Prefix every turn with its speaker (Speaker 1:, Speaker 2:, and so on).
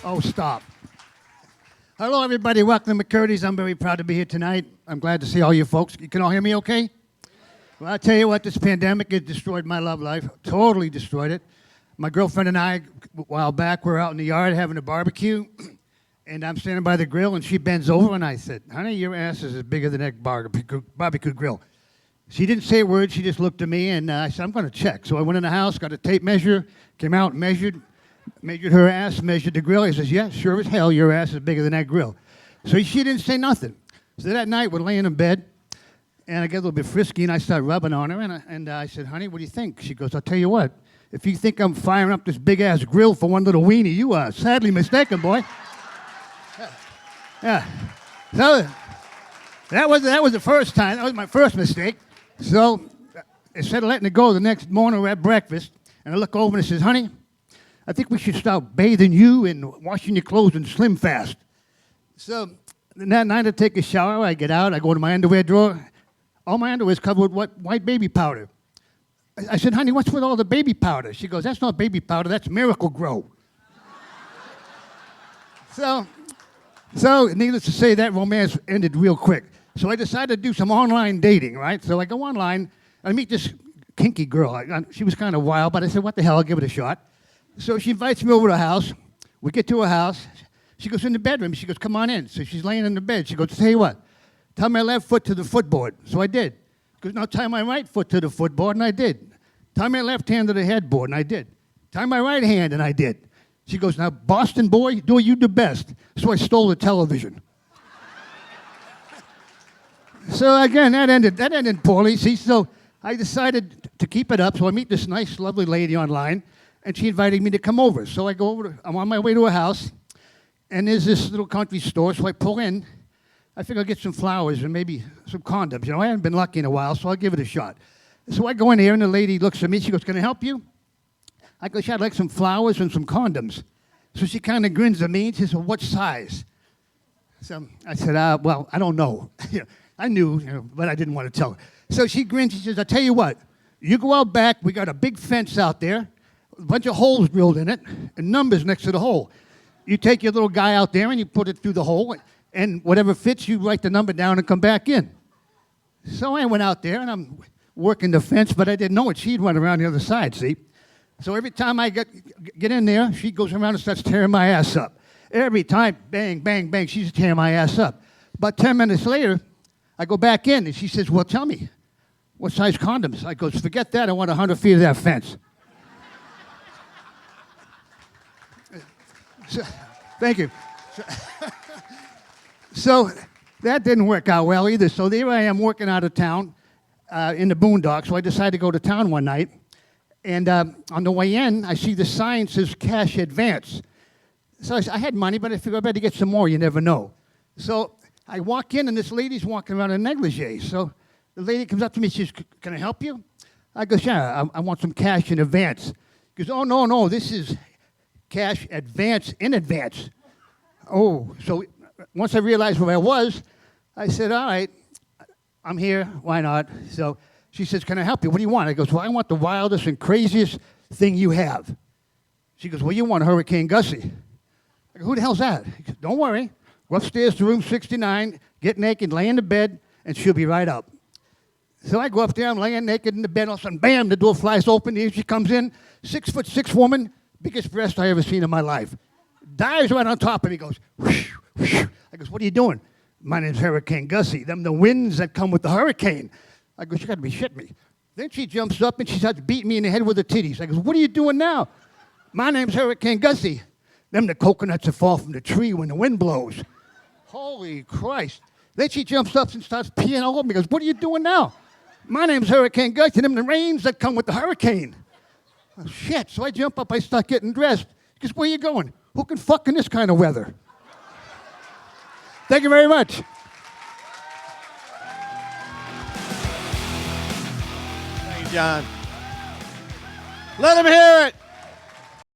Speaker 1: Oh, stop. Hello, everybody. Welcome to McCurdy's. I'm very proud to be here tonight. I'm glad to see all you folks. You can all hear me okay? Well, I'll tell you what, this pandemic has destroyed my love life. Totally destroyed it. My girlfriend and I, a while back, were out in the yard having a barbecue, and I'm standing by the grill, and she bends over, and I said, honey, your ass is bigger than that barbecue grill. She didn't say a word. She just looked at me, and I said, I'm going to check. So I went in the house, got a tape measure, came out, measured her ass, measured the grill. He says, yeah, sure as hell, your ass is bigger than that grill. So she didn't say nothing. So that night, we're laying in bed, and I get a little bit frisky, and I start rubbing on her, and I said, honey, what do you think? She goes, I'll tell you what, if you think I'm firing up this big-ass grill for one little weenie, you are sadly mistaken, boy. Yeah. So that was the first time. That was my first mistake. So instead of letting it go, the next morning we're at breakfast, and I look over and I says, honey, I think we should start bathing you and washing your clothes in Slim Fast. So that night I take a shower, I get out, I go to my underwear drawer. All my underwear is covered with white baby powder. I said, honey, what's with all the baby powder? She goes, that's not baby powder, that's Miracle Grow. So needless to say, that romance ended real quick. So I decided to do some online dating, right? So I go online, I meet this kinky girl. She was kind of wild, but I said, what the hell, I'll give it a shot. So she invites me over to her house. We get to her house. She goes in the bedroom. She goes, come on in. So she's laying in the bed. She goes, tell you what, tie my left foot to the footboard. So I did. She goes, now tie my right foot to the footboard, and I did. Tie my left hand to the headboard, and I did. Tie my right hand, and I did. She goes, now, Boston boy, do you the best. So I stole the television. So again, that ended poorly. See, so I decided to keep it up. So I meet this nice, lovely lady online, and she invited me to come over. So I go over. I'm on my way to her house, and there's this little country store. So I pull in. I figure I'll get some flowers and maybe some condoms. You know, I haven't been lucky in a while, so I'll give it a shot. So I go in here, and the lady looks at me. She goes, "Can I help you?" I go, "I'd like some flowers and some condoms." So she kind of grins at me and she says, "Well, what size?" So I said, "Well, I don't know." I knew, but I didn't want to tell her. So she grins. She says, "I'll tell you what. You go out back. We got a big fence out there, a bunch of holes drilled in it, and numbers next to the hole. You take your little guy out there and you put it through the hole, and whatever fits, you write the number down and come back in." So I went out there, and I'm working the fence, but I didn't know it. She'd run around the other side, see? So every time I get in there, she goes around and starts tearing my ass up. Every time, bang, bang, bang, she's tearing my ass up. About 10 minutes later, I go back in, and she says, "Well, tell me, what size condoms?" I go, "Forget that, I want 100 feet of that fence." So, thank you. So that didn't work out well either. So there I am working out of town in the boondocks. So I decided to go to town one night. And on the way in, I see the sign says cash advance. So I had money, but I figured I better get some more. You never know. So I walk in, and this lady's walking around in negligee. So the lady comes up to me. She says, "Can I help you?" I go, "Yeah, I want some cash in advance." She goes, "Oh, no, this is cash advance in advance." Oh, so once I realized where I was, I said, "All right, I'm here. Why not?" So she says, "Can I help you? What do you want?" I goes, "Well, I want the wildest and craziest thing you have." She goes, "Well, you want Hurricane Gussie." I go, "Who the hell's that?" He goes, "Don't worry. Go upstairs to room 69, get naked, lay in the bed, and she'll be right up." So I go up there, I'm laying naked in the bed, all of a sudden, bam, the door flies open, here she comes in, 6'6" woman, biggest breast I ever seen in my life. Dives right on top of me, goes, whoosh, whoosh. I goes, "What are you doing?" "My name's Hurricane Gussie. Them the winds that come with the hurricane." I go, "You got to be shitting me." Then she jumps up and she starts beating me in the head with her titties. I goes, "What are you doing now?" "My name's Hurricane Gussie. Them the coconuts that fall from the tree when the wind blows." Holy Christ. Then she jumps up and starts peeing all over me. Goes, "What are you doing now?" "My name's Hurricane Gussie. Them the rains that come with the hurricane." Oh, shit. So I jump up, I start getting dressed. She goes, "Where are you going?" "Who can fuck in this kind of weather?" Thank you very much.
Speaker 2: Thank you, John. Let him hear it.